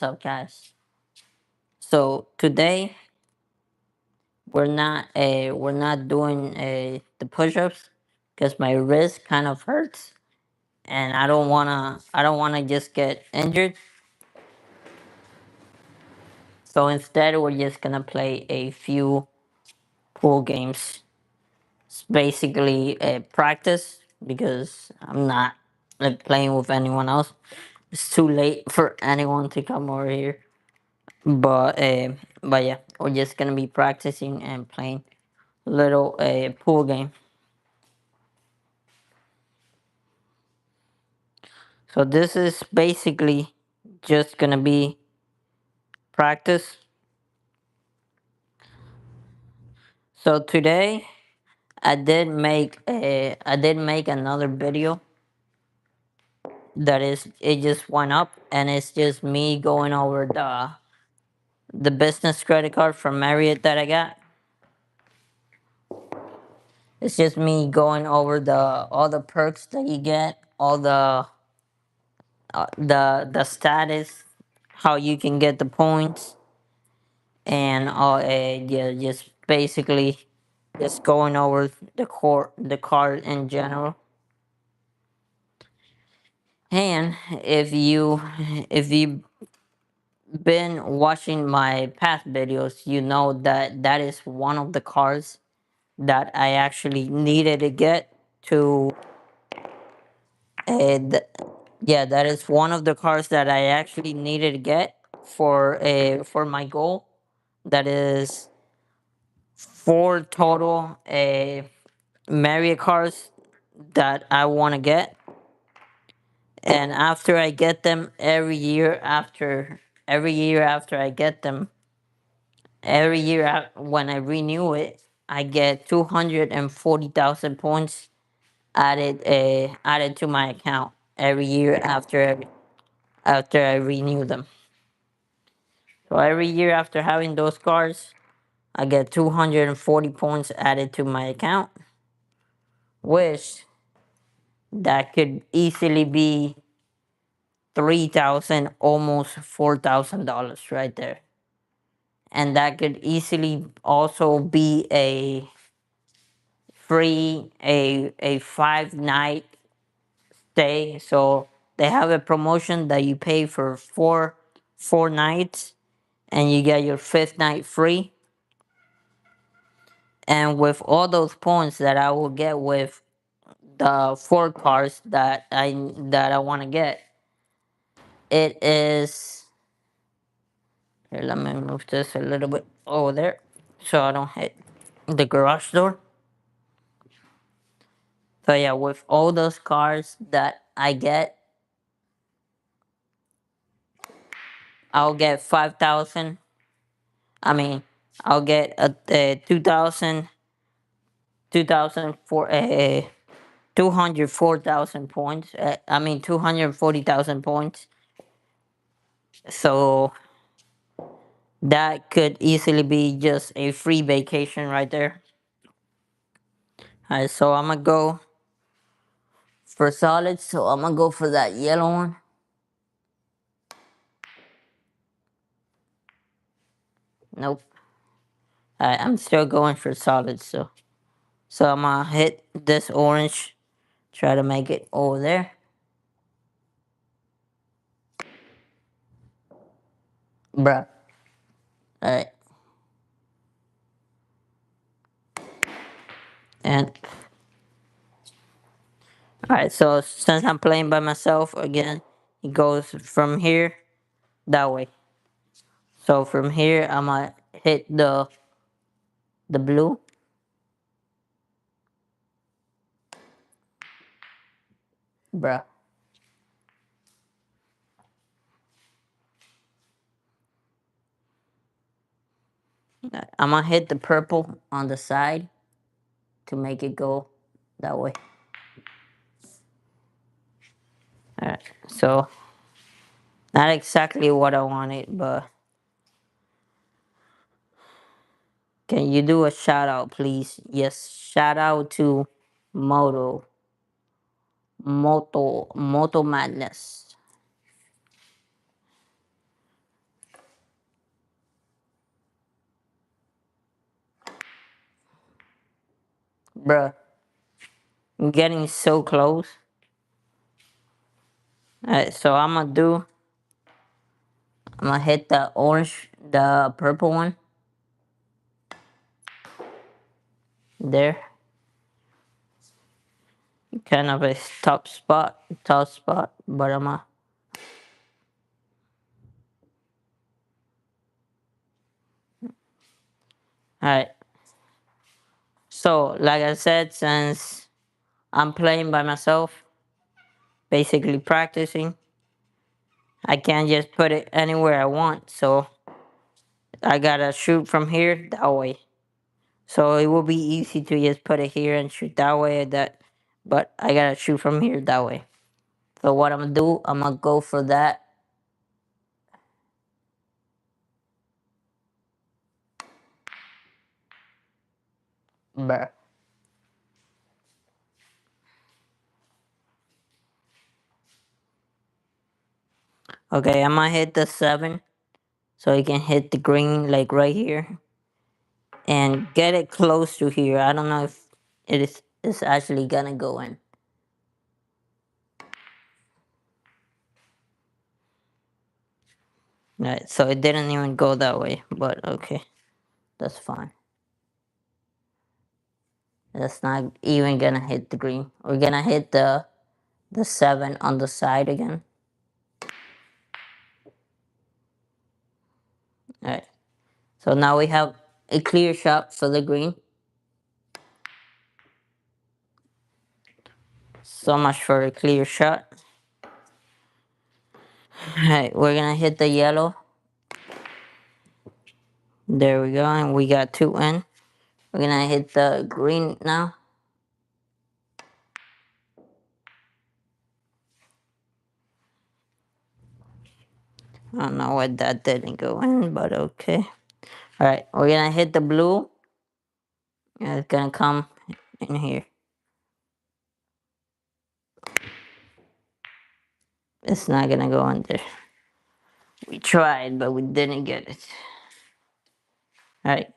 What's up, guys? So today we're not doing the push-ups because my wrist kind of hurts, and I don't wanna just get injured. So instead, we're just gonna play a few pool games. It's basically a practice because I'm not like playing with anyone else. It's too late for anyone to come over here. But yeah, we're just gonna be practicing and playing little pool game. So this is basically just gonna be practice. So today I did make another video that is it just went up, and it's just me going over the business credit card from Marriott that I got. It's just me going over the all the perks that you get, all the status, how you can get the points, and all yeah, just basically just going over the card in general. And if you been watching my past videos, you know that that is one of the cards that I actually needed to get to. Th- yeah, that is one of the cards that I actually needed to get for my goal. That is four total Marriott cards that I want to get, and after I get them every year after I get them, when I renew it, I get 240,000 points added to my account every year after I renew them. So every year after having those cards, I get 240 points added to my account, which that could easily be 3,000, almost $4,000 right there. And that could easily also be a 5 night stay. So they have a promotion that you pay for four nights and you get your fifth night free. And with all those points that I will get with the four cars that I want to get, it is here. Let me move this a little bit over there so I don't hit the garage door. So yeah, with all those cars that I get, I'll get 5,000. I mean, I'll get a 2,000 for 204,000 points. I mean 240,000 points. So that could easily be just a free vacation right there. Alright, so I'm gonna go for solids. So I'm gonna go for that yellow one. Nope. Alright, I'm still going for solids. So I'm gonna hit this orange. Try to make it over there. Bruh. Alright. And alright, so since I'm playing by myself again, it goes from here that way. So from here I'm gonna hit the blue. Bruh. I'm gonna hit the purple on the side to make it go that way. Alright, so not exactly what I wanted, but can you do a shout out, please? Yes, shout out to Moto, Moto Madness. Bruh, I'm getting so close. Alright, so I'm gonna hit the orange, the purple one. There. Kind of a top spot, but I'm gonna. Alright, so like I said, since I'm playing by myself, basically practicing, I can't just put it anywhere I want, so I gotta shoot from here that way. So it will be easy to just put it here and shoot that way, but I gotta shoot from here that way. So what I'm gonna do, I'm gonna go for that. Bruh. Okay, I'm gonna hit the 7 so you can hit the green like right here and get it close to here. I don't know if it's actually gonna go in. Right, so it didn't even go that way, but okay, that's fine. That's not even gonna hit the green. We're gonna hit the 7 on the side again. Alright, so now we have a clear shot for the green. So much for a clear shot. Alright, we're gonna hit the yellow. There we go, and we got 2 in. We're gonna hit the green now. I don't know why that didn't go in, but okay. Alright, we're gonna hit the blue. And it's gonna come in here. It's not gonna go in there. We tried, but we didn't get it. Alright,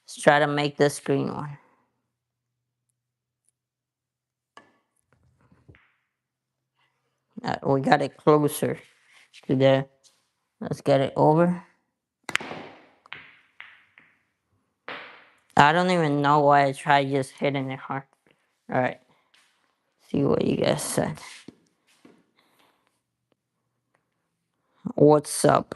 let's try to make this green one. We got it closer to there. Let's get it over. I don't even know why I tried just hitting it hard. Alright, see what you guys said. What's up?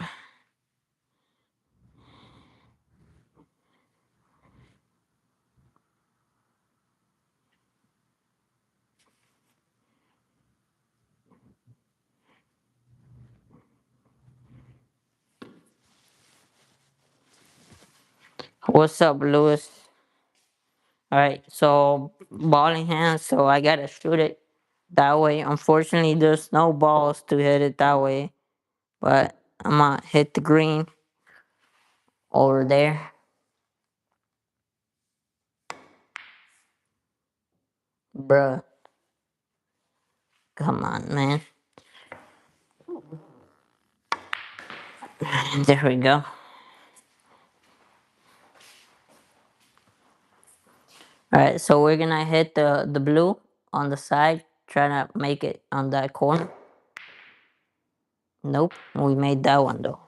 What's up, Lewis? Alright, so ball in hand, so I gotta shoot it that way. Unfortunately, there's no balls to hit it that way, but I'm gonna hit the green over there. Bruh, come on, man. There we go. Alright, so we're gonna hit the blue on the side, trying to make it on that corner. Nope, we made that one though.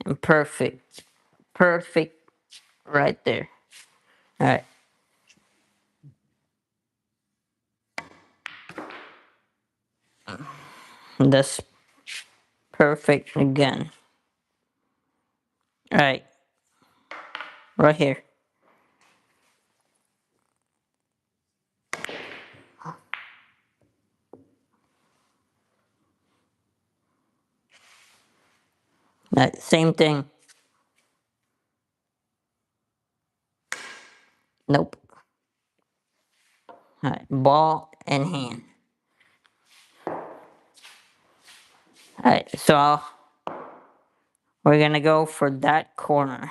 And perfect. Perfect right there. Alright. That's perfect again. Alright, right here. Alright, same thing. Nope. Alright, ball and hand. Alright, so we're gonna go for that corner.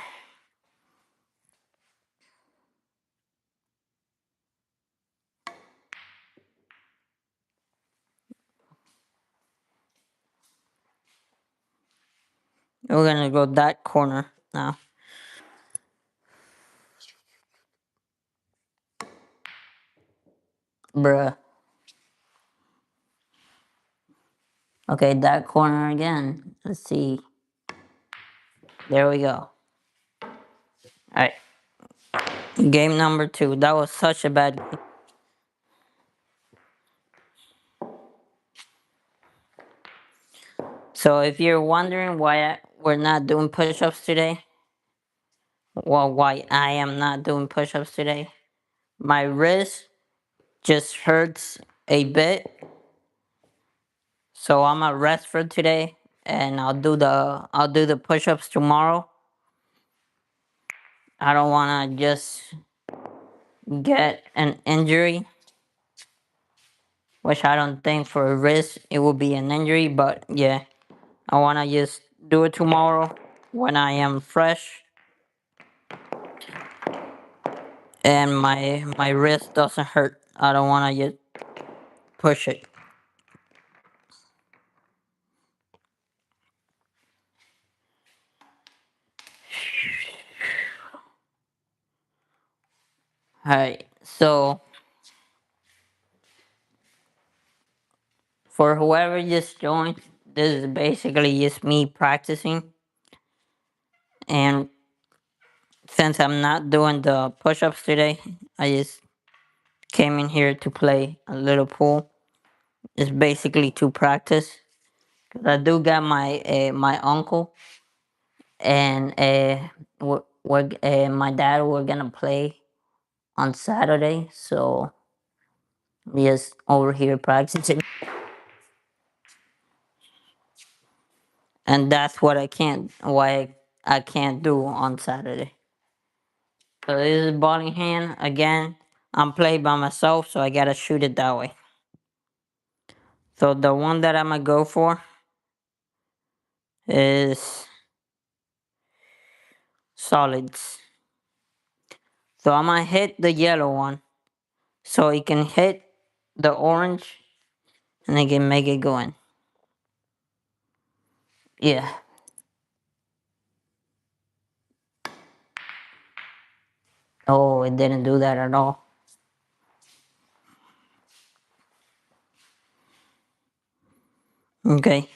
We're gonna go that corner now. Bruh. Okay, that corner again. Let's see. There we go. Alright. Game number 2. That was such a bad game. So if you're wondering why we're not doing push-ups today, well, why I am not doing push-ups today, my wrist just hurts a bit, so I'm gonna rest for today, and I'll do the push-ups tomorrow. I don't wanna just get an injury, which I don't think for a wrist it will be an injury, but yeah, I wanna just do it tomorrow when I am fresh and my wrist doesn't hurt. I don't wanna just push it. Alright, so for whoever just joined, this is basically just me practicing. And since I'm not doing the push ups today, I just came in here to play a little pool. It's basically to practice. Cause I do got my uncle and my dad were gonna play on Saturday, so we just over here practicing. And that's what I can't do on Saturday. So this is bowling hand again. I'm playing by myself, so I gotta shoot it that way. So the one that I'm gonna go for is solids. So I'm gonna hit the yellow one, so it can hit the orange, and I can make it go in. Yeah. Oh, it didn't do that at all. Okay.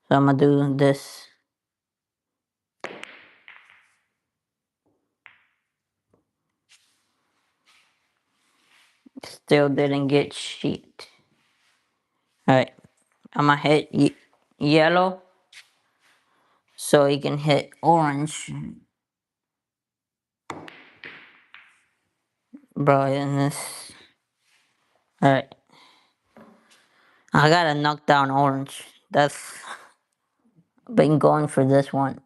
So I'm gonna do this. Still didn't get shit. Alright. I'm gonna hit yellow, so he can hit orange. Bro, in this. Alright. I gotta knock down orange. That's been going for this one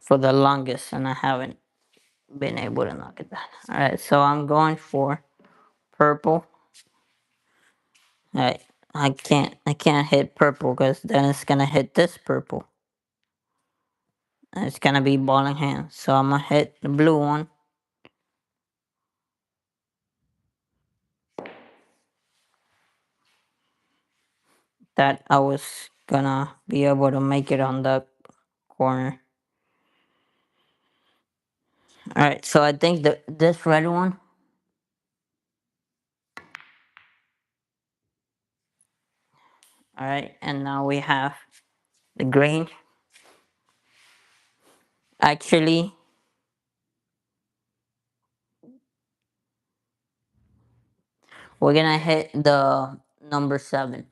for the longest, and I haven't been able to knock it down. Alright, so I'm going for purple. Alright. I can't hit purple because then it's gonna hit this purple. And it's gonna be bowling hand. So I'm gonna hit the blue one. That I was gonna be able to make it on the corner. Alright, so I think this red one. Alright, and now we have the green. Actually, we're gonna hit the number 7.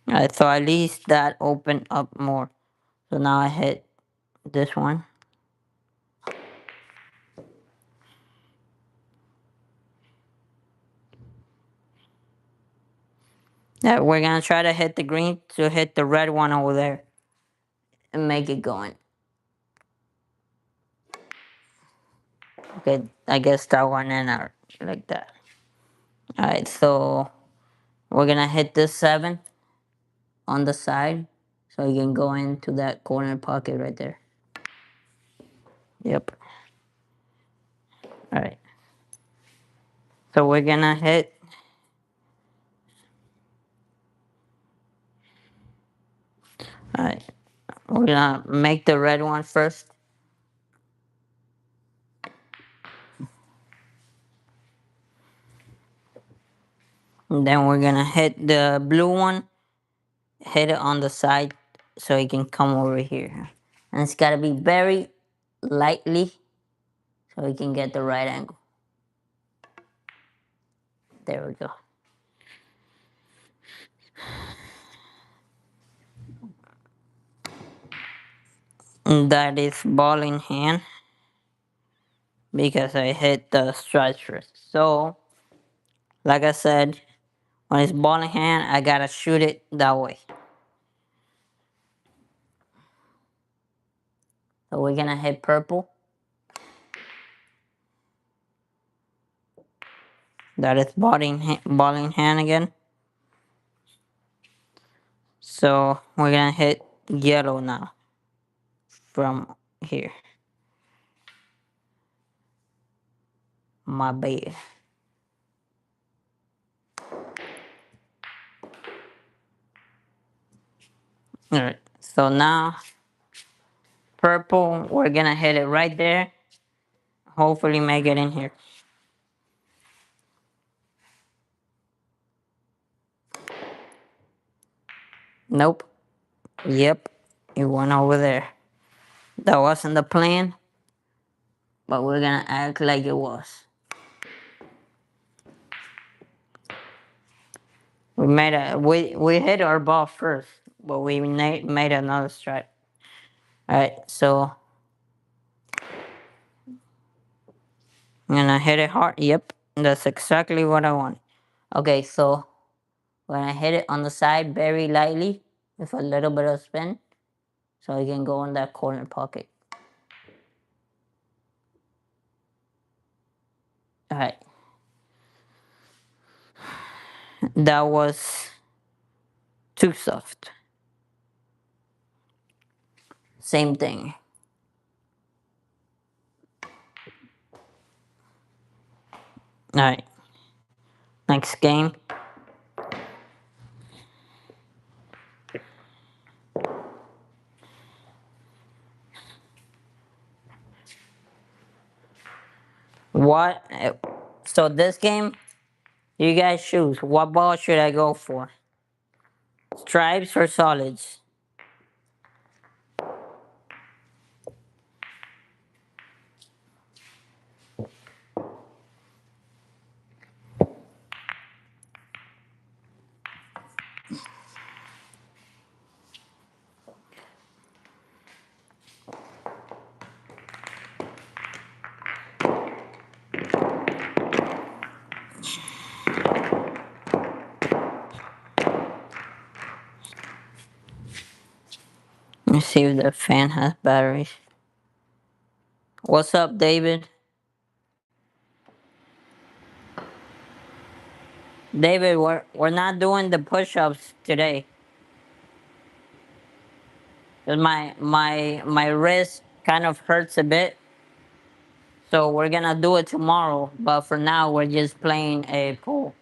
Alright, so at least that opened up more. So now I hit this one. Yeah, we're gonna try to hit the green to hit the red one over there and make it going. Okay, I guess that one in out like that. Alright, so we're gonna hit this 7 on the side so you can go into that corner pocket right there. Yep. Alright. So we're gonna hit. Alright. We're gonna make the red one first. And then we're gonna hit the blue one, hit it on the side so it can come over here. And it's gotta be very lightly so we can get the right angle. There we go. And that is ball in hand because I hit the stripes first. So, like I said, when it's ball in hand, I gotta shoot it that way. So we're gonna hit purple. That is ball in hand again. So we're gonna hit yellow now from here. My bad. Alright, so now purple, we're gonna hit it right there. Hopefully make it in here. Nope. Yep, it went over there. That wasn't the plan, but we're gonna act like it was. We hit our ball first, but we made another strike. Alright, so I'm gonna hit it hard. Yep, that's exactly what I want. Okay, so when I hit it on the side very lightly with a little bit of spin, so it can go in that corner pocket. Alright, that was too soft. Same thing. Alright, next game. What? So this game, you guys choose. What ball should I go for? Stripes or solids? Let me see if the fan has batteries. What's up, David? David, we're not doing the push-ups today. Cause my wrist kind of hurts a bit. So we're gonna do it tomorrow. But for now we're just playing a pool.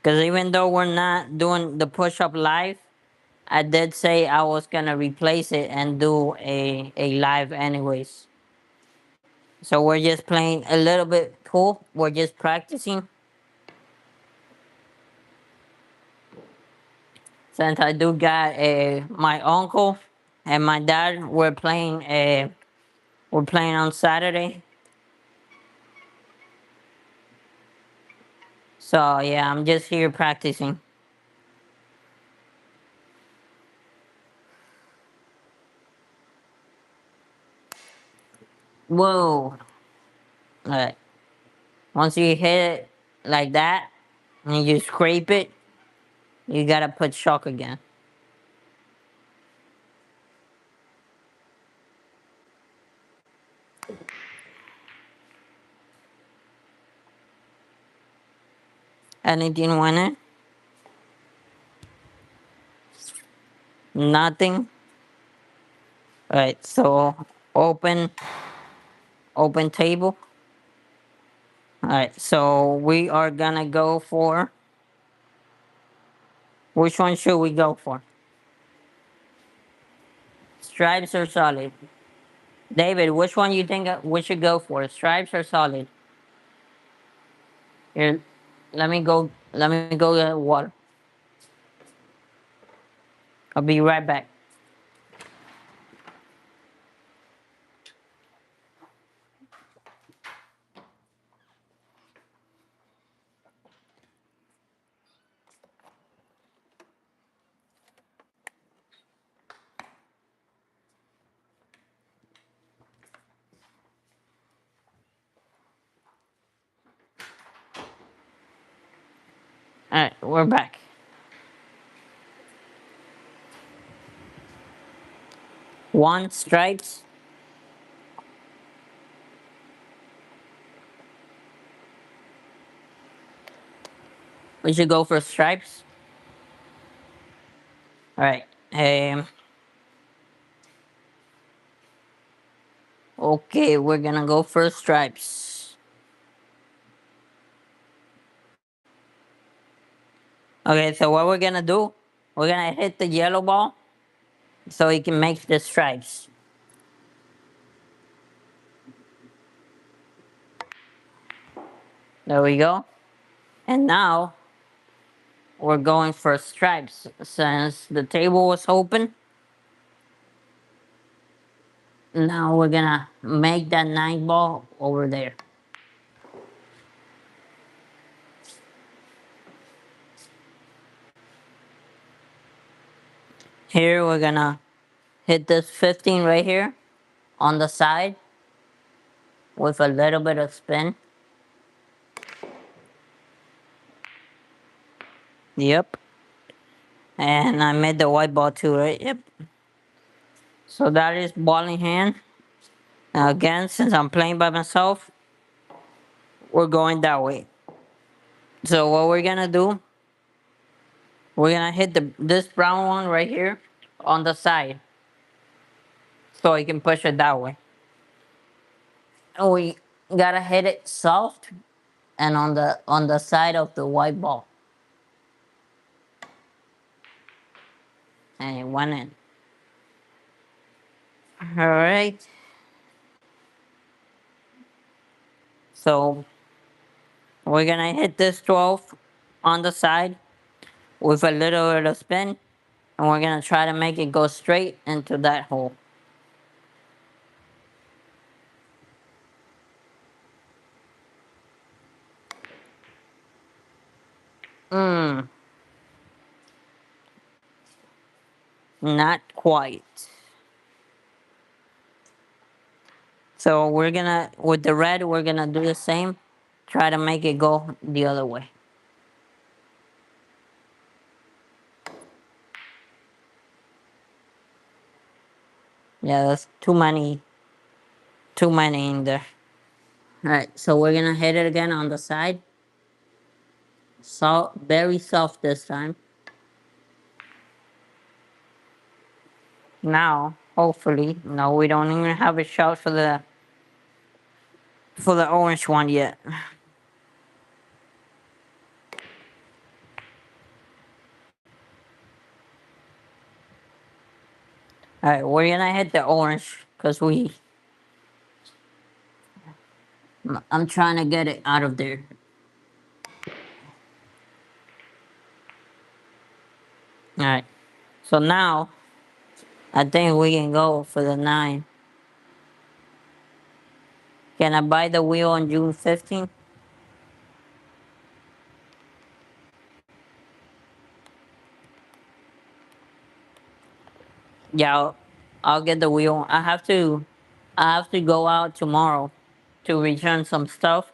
Cause even though we're not doing the push-up live, I did say I was gonna replace it and do a live anyways. So we're just playing a little bit pool. We're just practicing. Since I do got my uncle and my dad, we're playing on Saturday. So yeah, I'm just here practicing. Whoa! Alright. Once you hit it like that and you scrape it, you gotta put shock again. Anything win it? Nothing. Alright, so open open table. Alright, so we are gonna go for, which one should we go for? Stripes or solid? David, which one you think we should go for? Stripes or solid? Here, Let me go get water. I'll be right back. All right, we're back. One stripes. We should go for stripes. All right. Okay, we're gonna go for stripes. Okay, so what we're gonna do? We're gonna hit the yellow ball so it can make the stripes. There we go. And now we're going for stripes. Since the table was open, now we're gonna make that 9 ball over there. Here we're gonna hit this 15 right here on the side with a little bit of spin. Yep. And I made the white ball too, right? Yep. So that is ball in hand. Now again, since I'm playing by myself, we're going that way. So what we're gonna do, we're gonna hit this brown one right here on the side, so you can push it that way. And we gotta hit it soft and on the side of the white ball. And it went in. Alright. So we're gonna hit this 12 on the side with a little bit of spin, and we're gonna try to make it go straight into that hole. Mmm, not quite. So we're gonna, with the red, we're gonna do the same. Try to make it go the other way. Yeah, that's too many in there. Alright, so we're gonna hit it again on the side. So very soft this time. Now, hopefully, no, we don't even have a shot for the orange one yet. Alright, we're gonna hit the orange because I'm trying to get it out of there. Alright, so now I think we can go for the 9. Can I buy the wheel on June 15th? Yeah, I'll get the wheel. I have to go out tomorrow to return some stuff,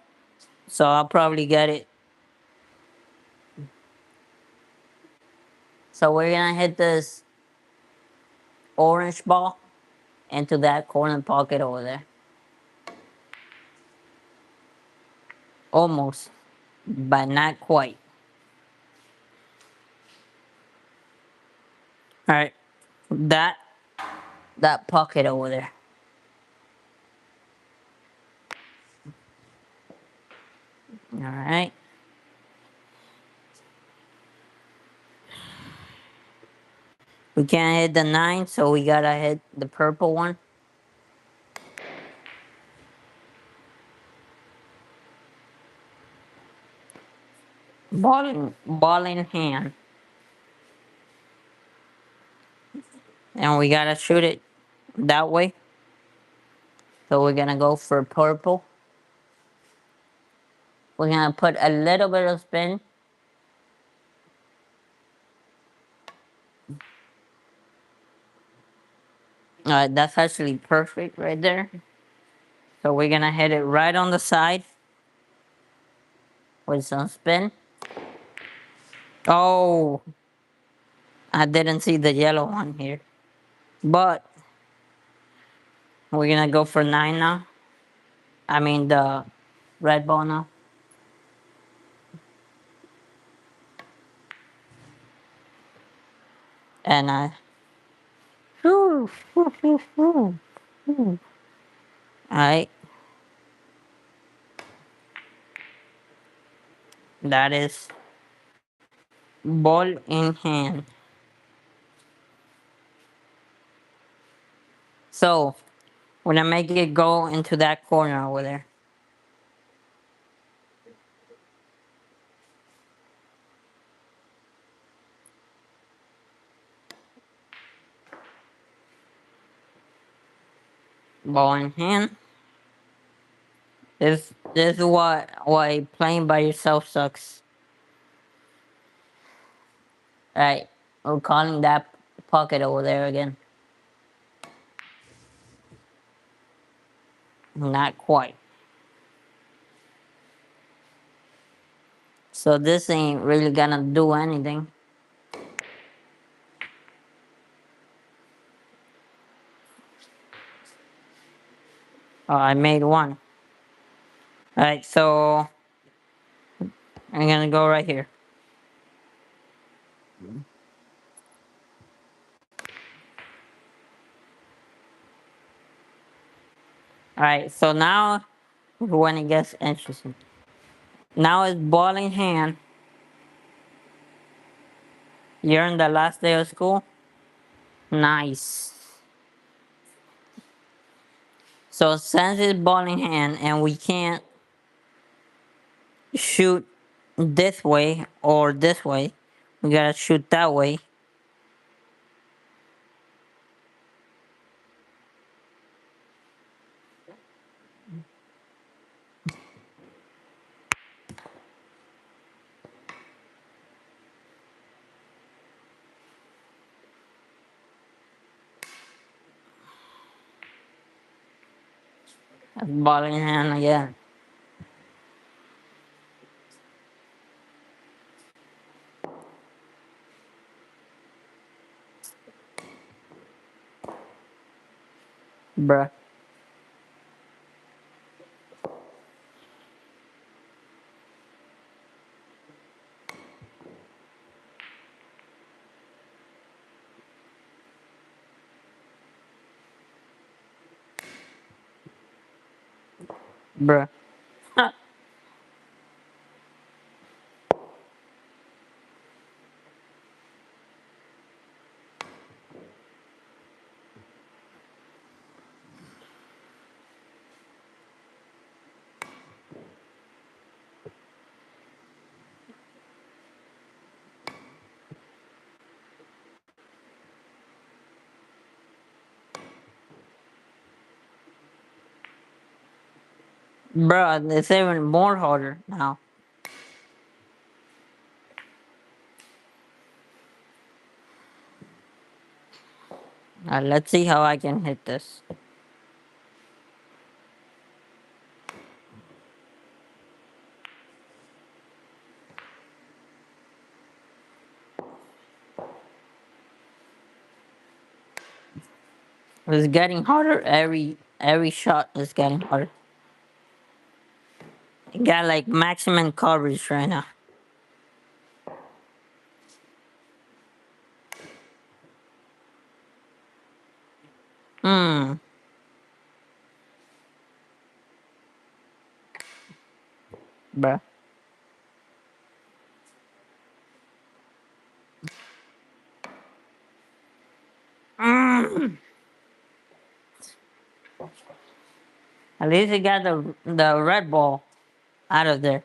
so I'll probably get it. So we're gonna hit this orange ball into that corner pocket over there. Almost, but not quite. All right, that that pocket over there. All right. We can't hit the 9, so we gotta hit the purple one. ball in hand, and we gotta shoot it that way. So we're gonna go for purple. We're gonna put a little bit of spin. That's actually perfect right there. So we're gonna hit it right on the side with some spin. Oh, I didn't see the yellow one here. But we're gonna go for 9 now. I mean the red ball now. And alright, that is ball in hand. So we're gonna make it go into that corner over there. Ball in hand. This is why playing by yourself sucks. Right. We're calling that pocket over there again. Not quite. So this ain't really gonna do anything. Oh, I made one. Alright, so I'm gonna go right here. Alright, so now when it gets interesting. Now it's ball in hand. You're in the last day of school. Nice. So since it's ball in hand and we can't shoot this way or this way, we gotta shoot that way. Ball in hand again. Bruh. Bruh. Bruh, it's even more harder now. Let's see how I can hit this. It's getting harder. Every shot is getting harder. Got like maximum coverage right now. Hmm. Bruh. Mm. At least he got the red ball out of there.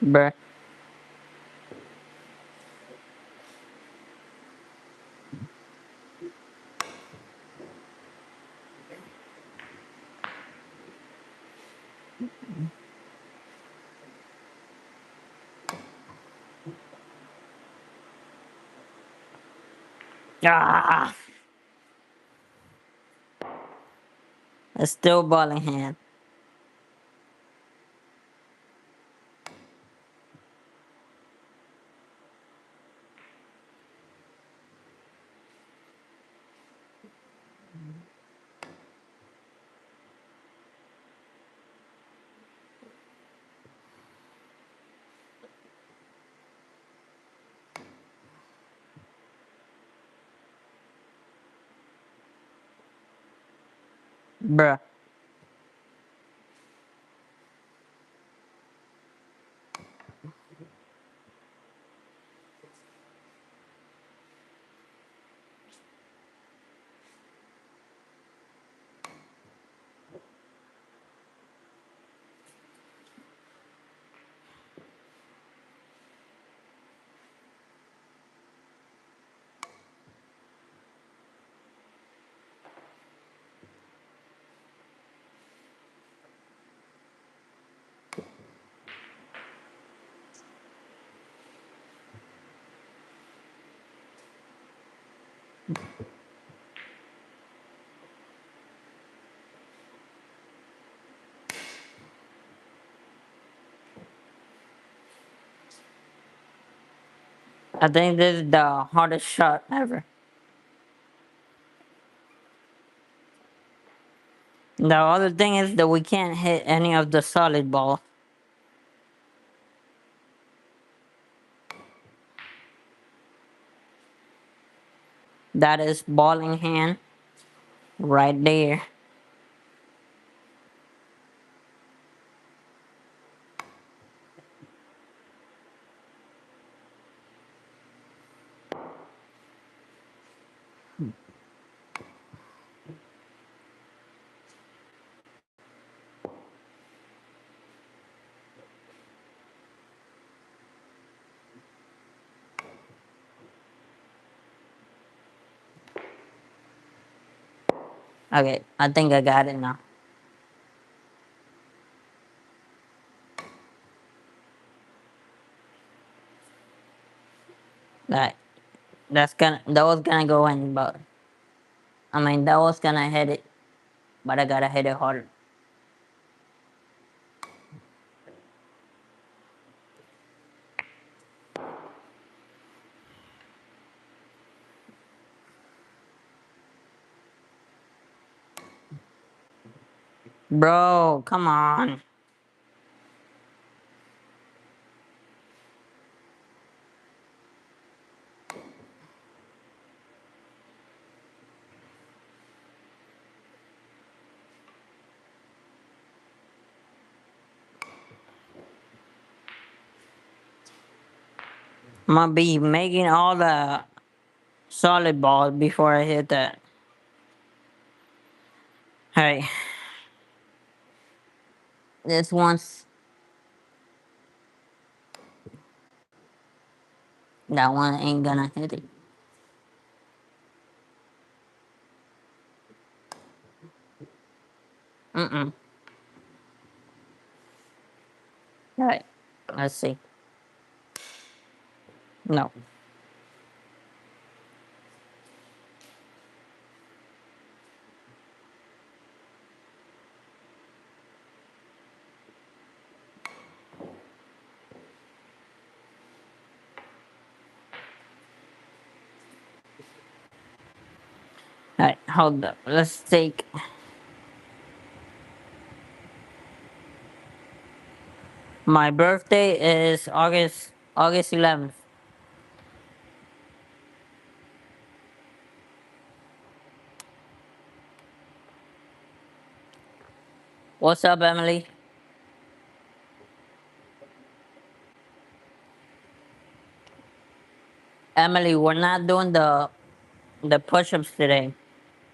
Bruh. Ah, it's still balling hand. Bruh. I think this is the hardest shot ever. The other thing is that we can't hit any of the solid ball. That is balling hand right there. Okay, I think I got it now. That that was gonna go in, but I mean that was gonna hit it, but I gotta hit it harder. Bro, come on. I'm gonna be making all the solid balls before I hit that. Hey, this one's that one ain't gonna hit it. Mm-mm. Right. Let's see. No. Alright, hold up. Let's take my birthday is August 11th. What's up, Emily? Emily, we're not doing the push-ups today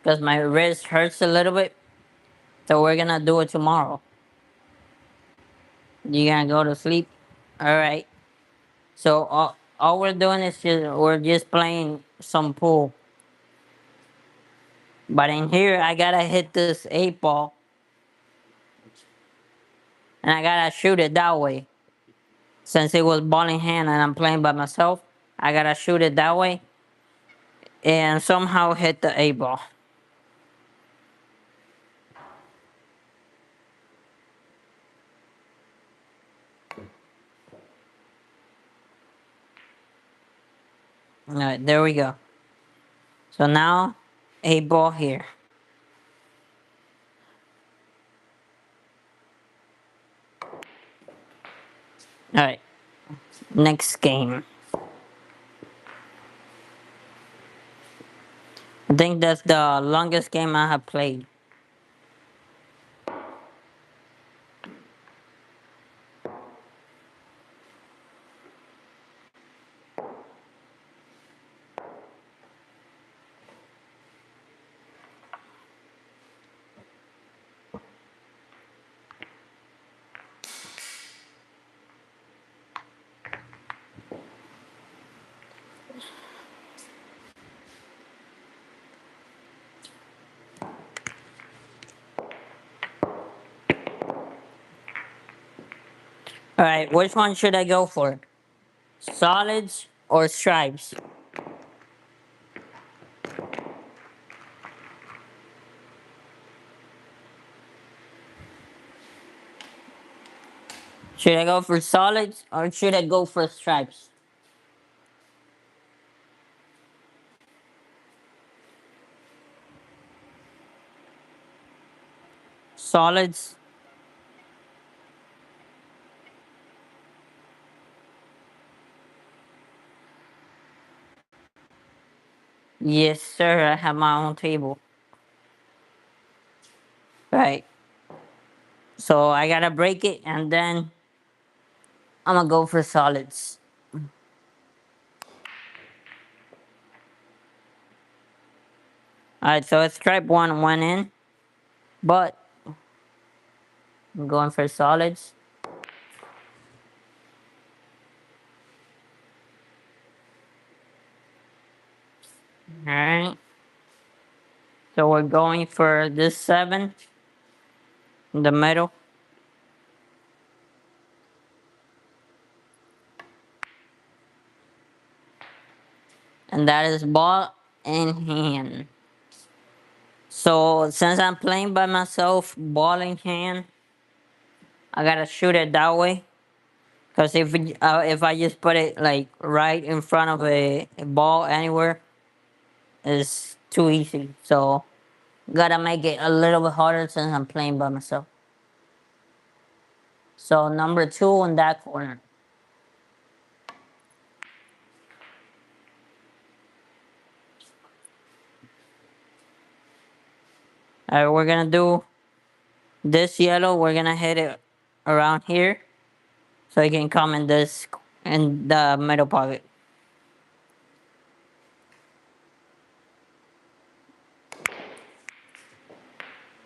because my wrist hurts a little bit. So we're gonna do it tomorrow. You gonna go to sleep? All right. So all we're doing is we're just playing some pool. But in here, I gotta hit this 8 ball, and I gotta shoot it that way. Since it was ball in hand and I'm playing by myself, I gotta shoot it that way and somehow hit the 8 ball. All right, there we go. So now 8 ball here. All right, next game. I think that's the longest game I have played. All right, which one should I go for? Solids or stripes? Should I go for solids or should I go for stripes? Solids? Yes, sir. I have my own table. Right. So I gotta break it and then I'm gonna go for solids. Alright, so stripe one went in, but I'm going for solids. Alright. So we're going for this 7 in the middle. And that is ball in hand. So since I'm playing by myself, ball in hand, I gotta shoot it that way. Cause if I just put it like right in front of a ball anywhere, it's too easy. So gotta make it a little bit harder since I'm playing by myself. So number 2 in that corner. Alright, we're gonna do this yellow. We're gonna hit it around here, so it can come in this in the middle pocket.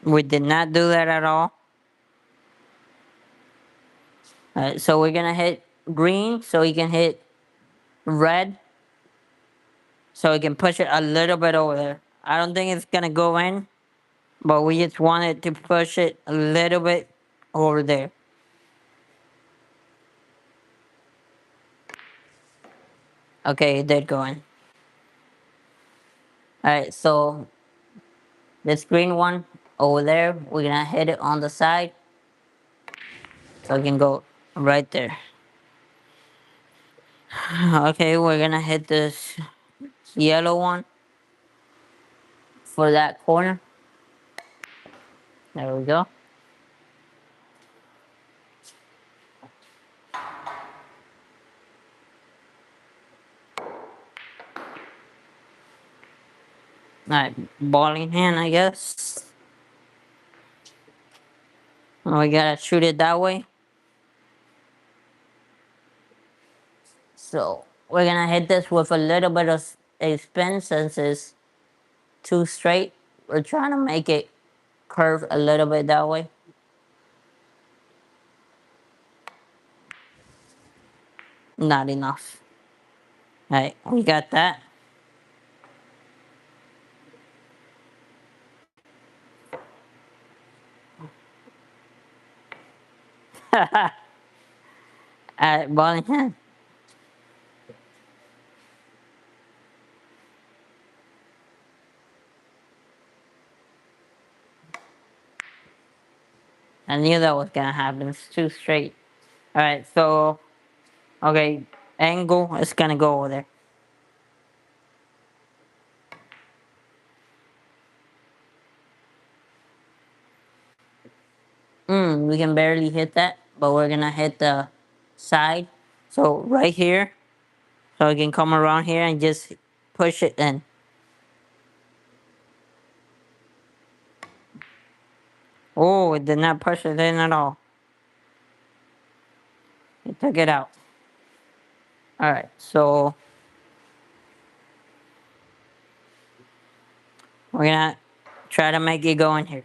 We did not do that at all. So we're gonna hit green, so he can hit red, so he can push it a little bit over there. I don't think it's gonna go in, but we just wanted to push it a little bit over there. Okay, it did go in. Alright, so this green one over there, we're gonna hit it on the side, so it can go right there. Okay, we're gonna hit this yellow one for that corner. There we go. Alright, ball in hand, I guess. We gotta shoot it that way. So we're gonna hit this with a little bit of a spin since it's too straight. We're trying to make it curve a little bit that way. Not enough. All right, we got that. All right, ball in hand. I knew that was gonna happen. It's too straight. All right, so okay, angle is gonna go over there. We can barely hit that, but we're gonna hit the side. So right here, so we can come around here and just push it in. Oh, it did not push it in at all. It took it out. All right, so we're gonna try to make it go in here.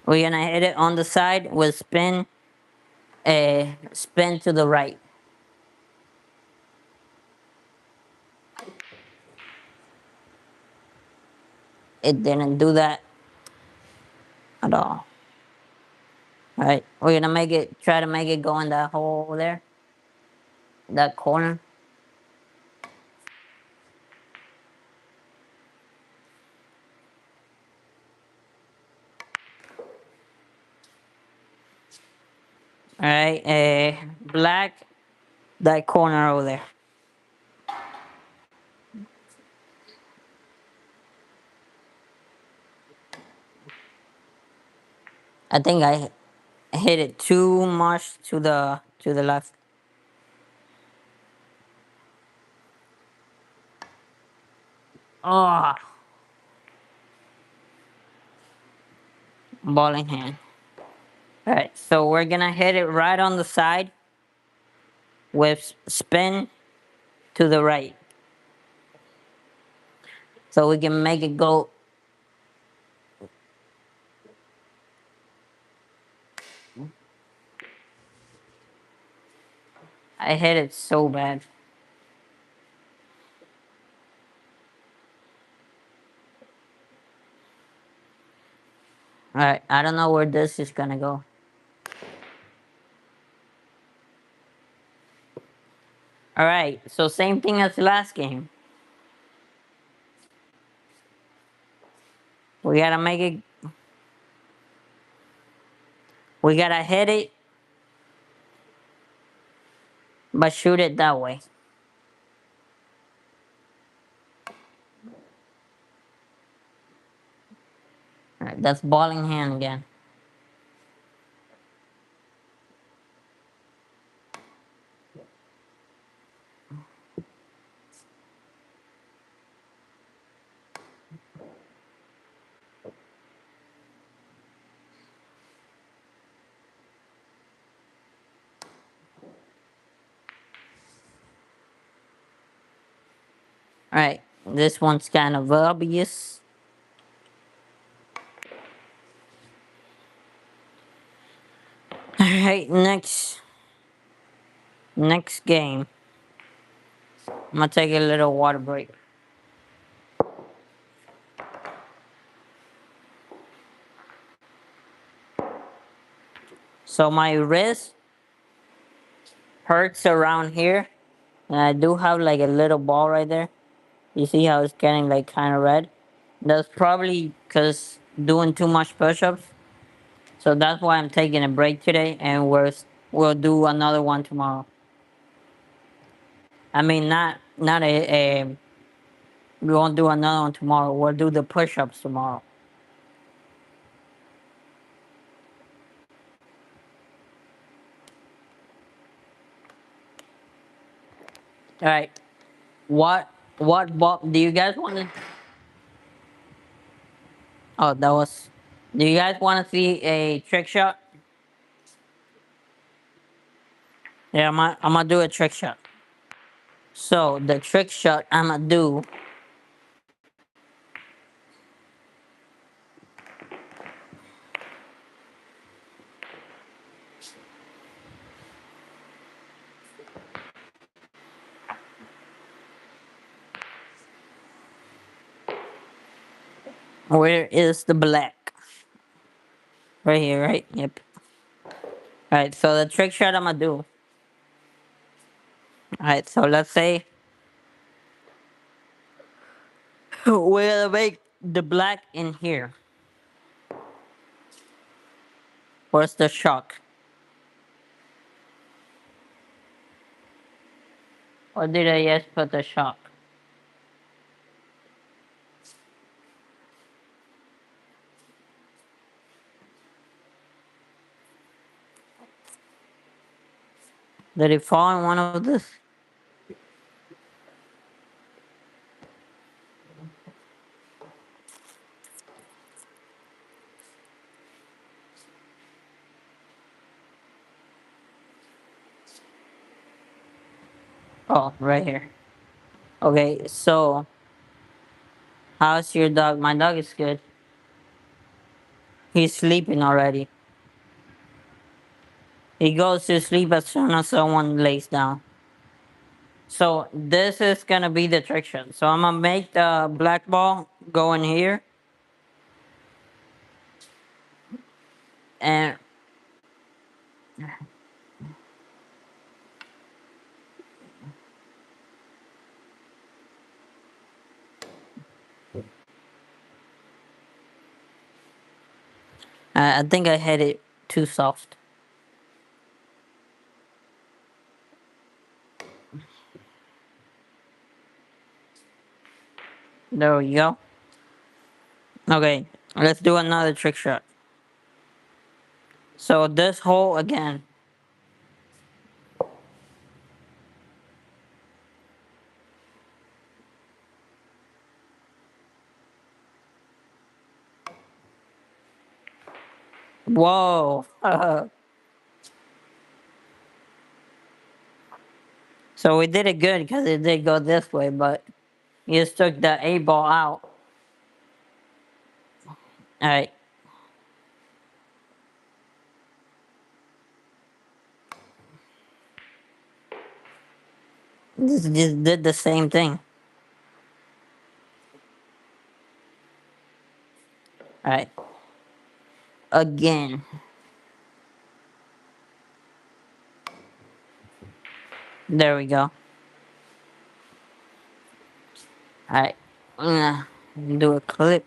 We're gonna hit it on the side with spin, spin to the right. It didn't do that at all. All right, we're gonna make it, try to make it go in that hole over there, that corner. All right, black, that corner over there. I think I hit it too much to the left. Oh, ball in hand. All right, so we're gonna hit it right on the side with spin to the right, so we can make it go. I hit it so bad. All right, I don't know where this is gonna go. All right, so same thing as the last game. We gotta make it. We gotta hit it, but shoot it that way. All right, that's ball in hand again. All right, this one's kind of obvious. All right, next game. I'm gonna take a little water break. So my wrist hurts around here, and I do have like a little ball right there. You see how it's getting like kind of red? That's probably because doing too much push-ups. So that's why I'm taking a break today, and we'll do another one tomorrow. I mean, not a we won't do another one tomorrow. We'll do the push-ups tomorrow. All right. What ball do you guys want to? Oh, that was. Do you guys want to see a trick shot? Yeah, I'm gonna do a trick shot. So the trick shot I'm gonna do. Where is the black? Right here, right? Yep. Alright, so the trick shot I'm gonna do. Alright, so let's say we're gonna make the black in here. Where's the shock? Or did I just put the shock? Did it fall in one of this? Oh, right here. Okay, so how's your dog? My dog is good. He's sleeping already. He goes to sleep as soon as someone lays down. So this is gonna be the trick shot. So I'm gonna make the black ball go in here, and I think I had it too soft. There we go. Okay, let's do another trick shot. So this hole again. Whoa. So we did it good because it did go this way, but you just took the A ball out. All right. This just did the same thing. All right. Again. There we go. All right. I'm gonna do a clip.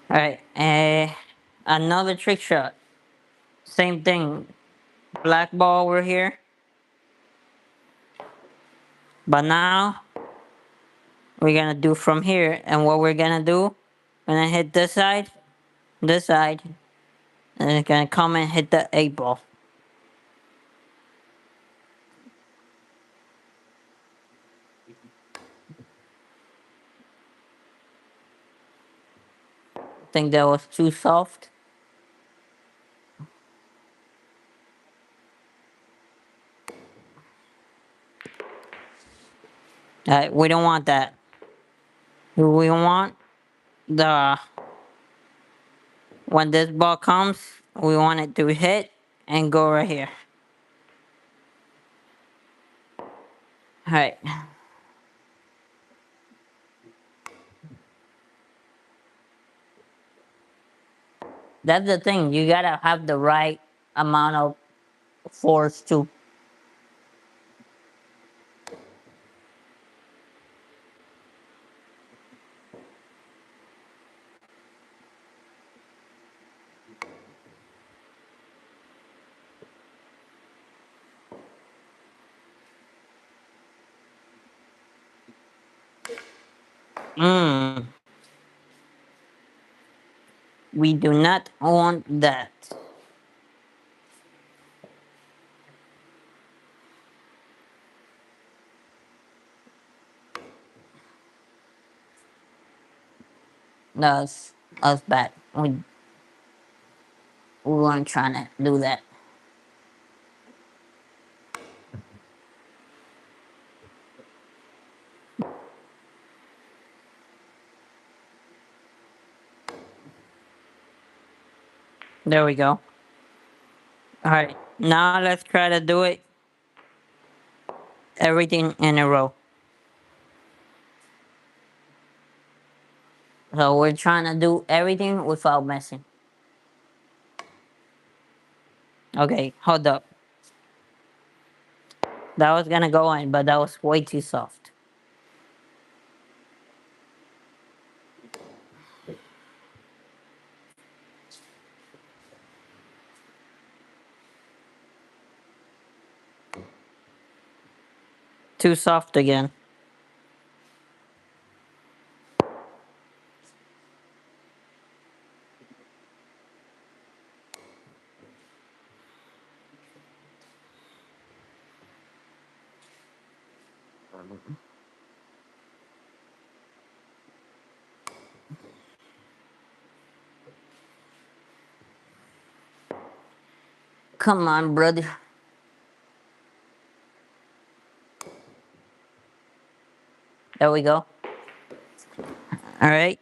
All right. Another trick shot. Same thing. Black ball over here. But now we're gonna do from here, and what we're gonna do, we're gonna hit this side, and it's gonna come and hit the 8 ball. Think that was too soft. We don't want that. We want the when this ball comes, we want it to hit and go right here. All right. That's the thing. You gotta have the right amount of force too. Mm, we do not want that. That's bad. We weren't trying to do that. There we go. All right. Now let's try to do it everything in a row. So we're trying to do everything without messing. Okay, hold up. That was gonna go in, but that was way too soft. Too soft again. Come on, brother. There we go. All right.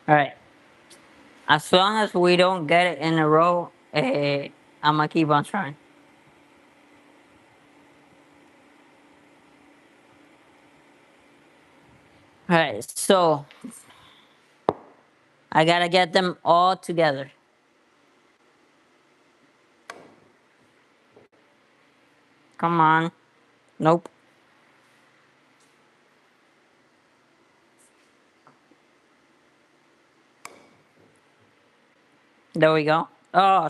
All right. As long as we don't get it in a row, I'm gonna keep on trying. All right. So I gotta get them all together. Come on. Nope. There we go. Oh,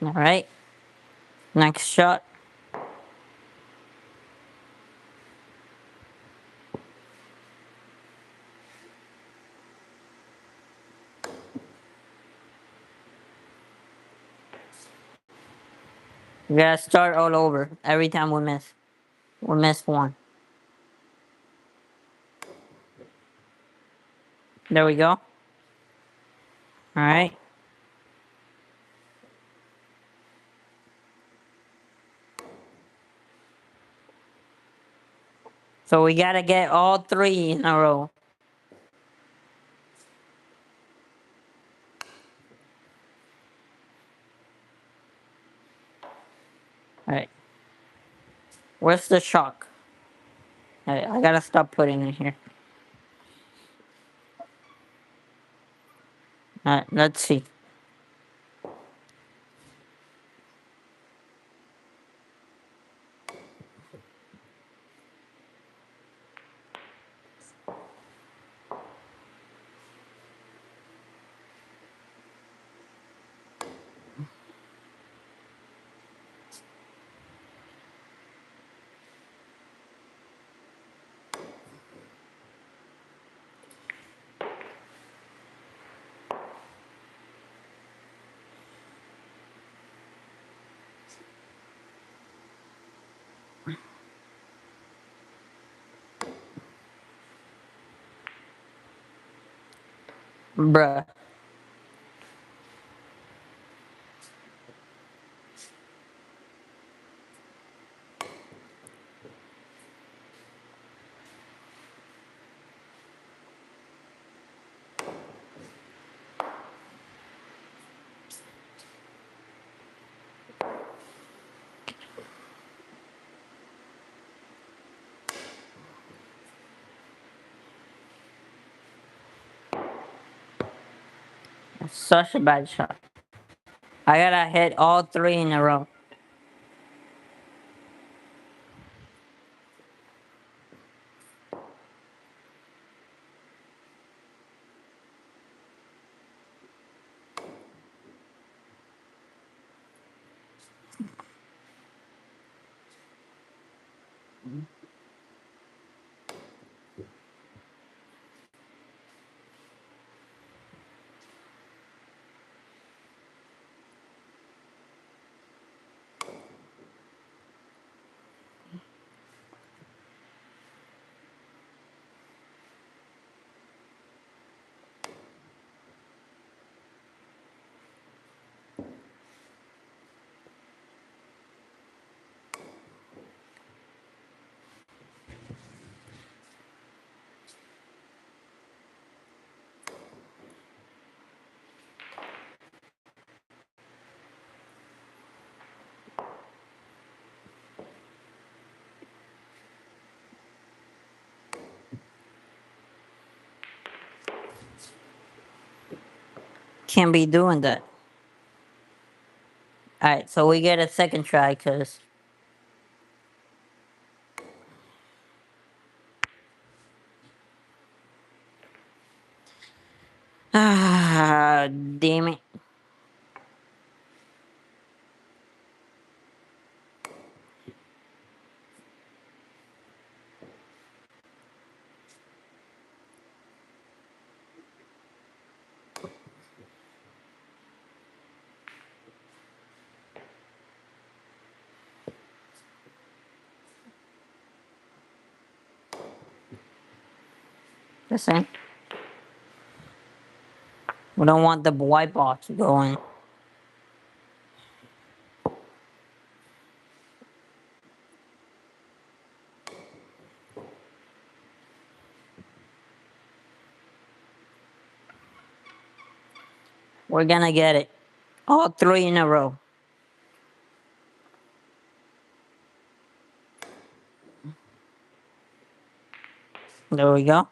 all right. Next shot. We gotta start all over every time we miss. We miss one. There we go. All right. So we gotta get all three in a row. All right. Where's the chalk? All right, I gotta stop putting it here. All right. Let's see. Bruh. Such a bad shot. I gotta hit all three in a row. Can't be doing that. Alright, so we get a second try because. Ah, damn it. Listen, we don't want the white box going. We're gonna get it. All three in a row. There we go.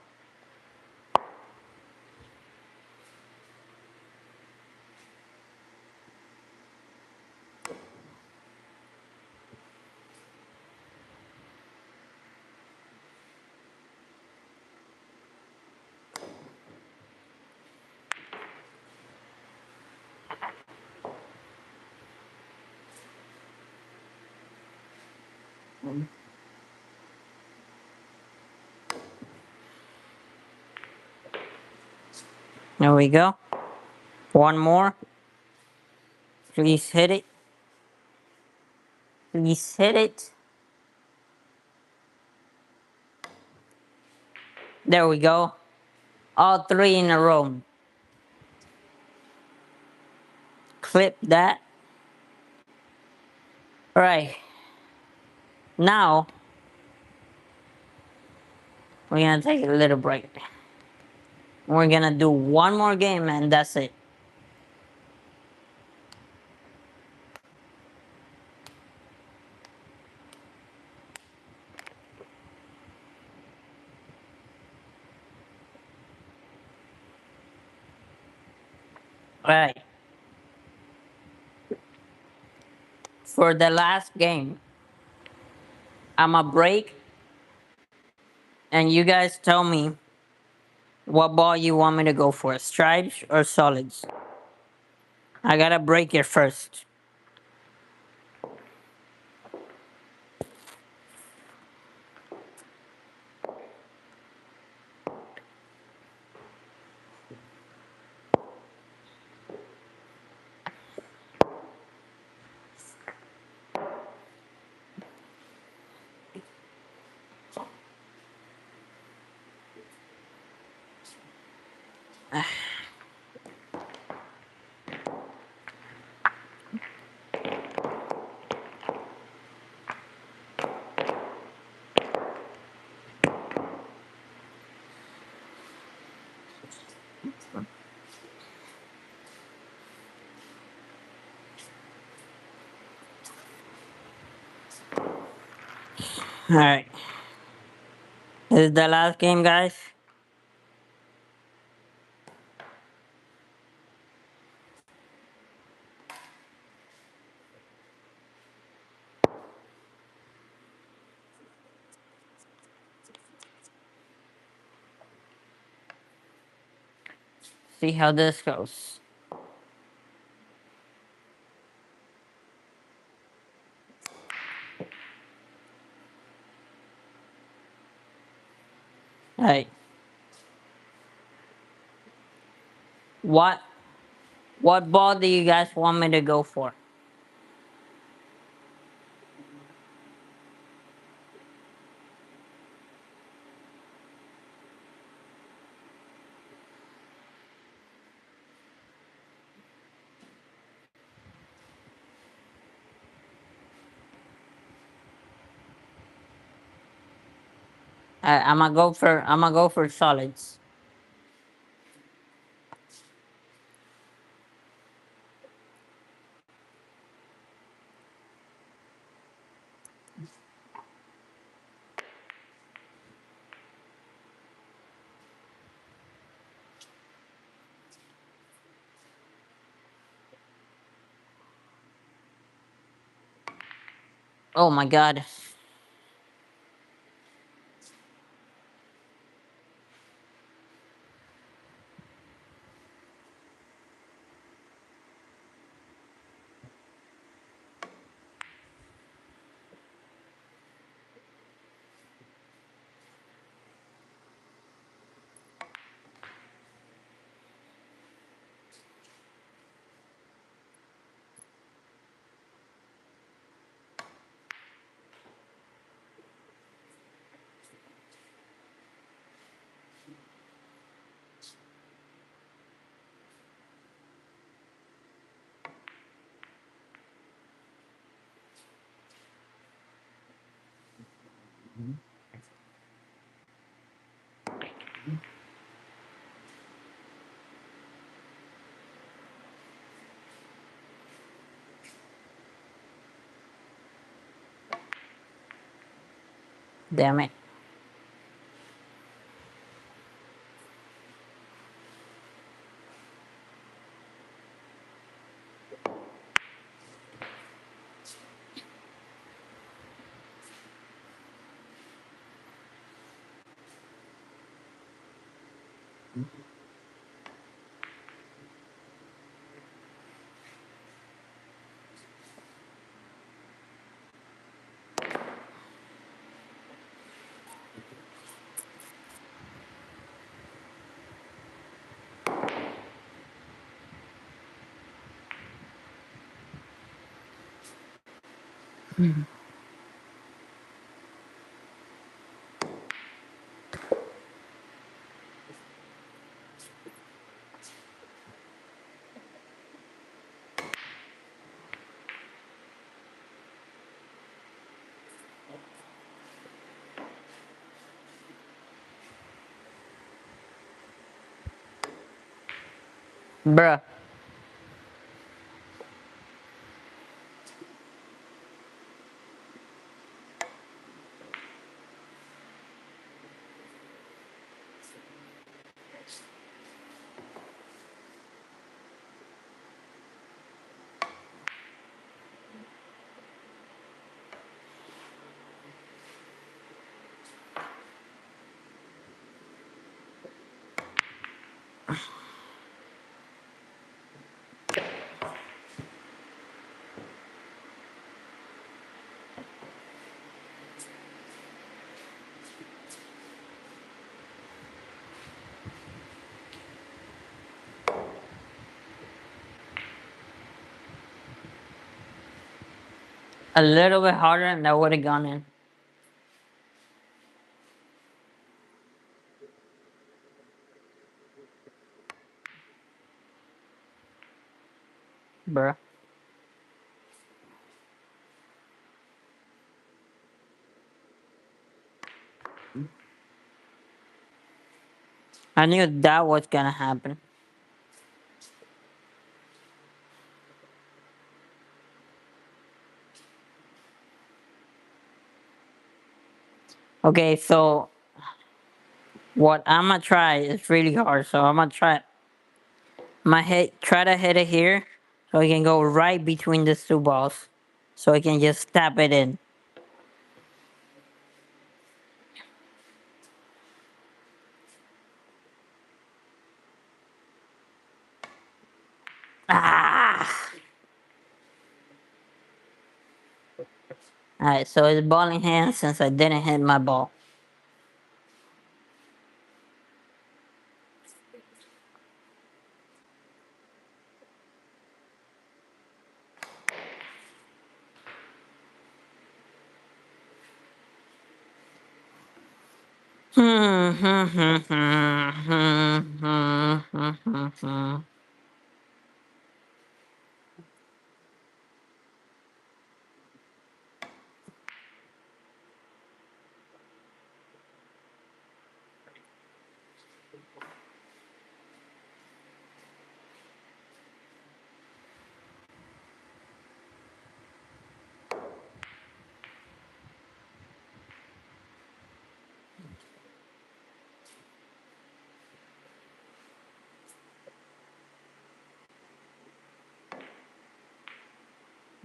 There we go. One more. Please hit it. Please hit it. There we go. All three in a row. Clip that. Right. Now, we're gonna take a little break. We're gonna do one more game and that's it. Alright. For the last game, I'ma break and you guys tell me what ball you want me to go for, stripes or solids. I gotta break it first. All right, this is the last game, guys. See how this goes. All right, what ball do you guys want me to go for? I'm gonna go for solids. Oh my god, damn it, bruh. A little bit harder, and that would have gone in, bruh. I knew that was gonna happen. Okay, so what I'm gonna try is really hard. So I'm gonna try to hit it here, so I can go right between these two balls, so I can just tap it in. Ah! All right, so it's ball in hand since I didn't hit my ball. Hmm, hmm, hmm, hmm, hmm, hmm, hmm, hmm, hmm.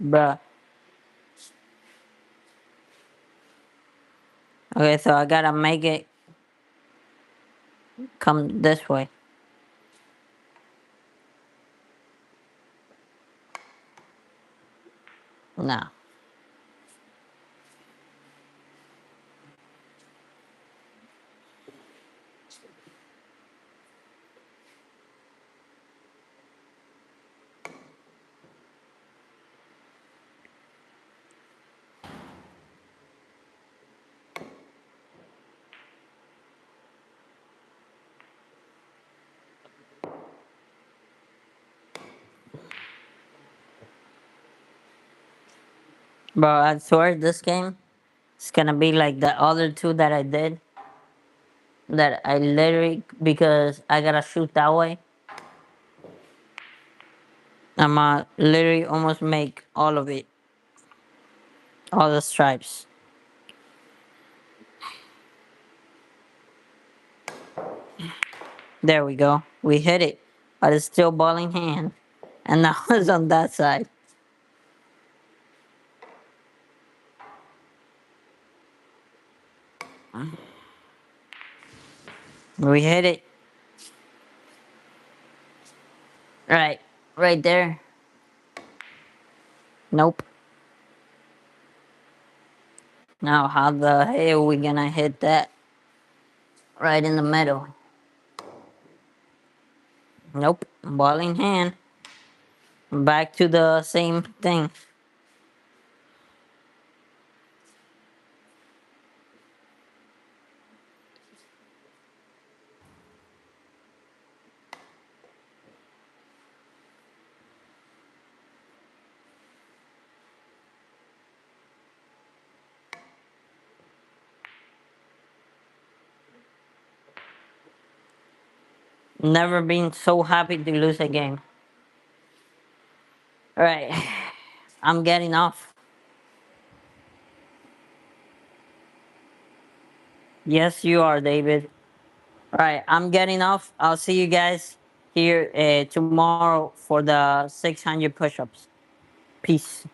Bruh. Okay, so I gotta make it come this way. No. Bro, I swear this game is gonna be like the other two that I did. That I literally, because I gotta shoot that way, I'ma literally almost make all of it. All the stripes. There we go. We hit it. But it's still ball in hand. And now it's on that side. We hit it. Right. Right there. Nope. Now how the hell we gonna hit that? Right in the middle. Nope. Ball in hand. Back to the same thing. Never been so happy to lose a game. Alright. I'm getting off. Yes, you are, David. Alright, I'm getting off. I'll see you guys here tomorrow for the 600 push ups. Peace.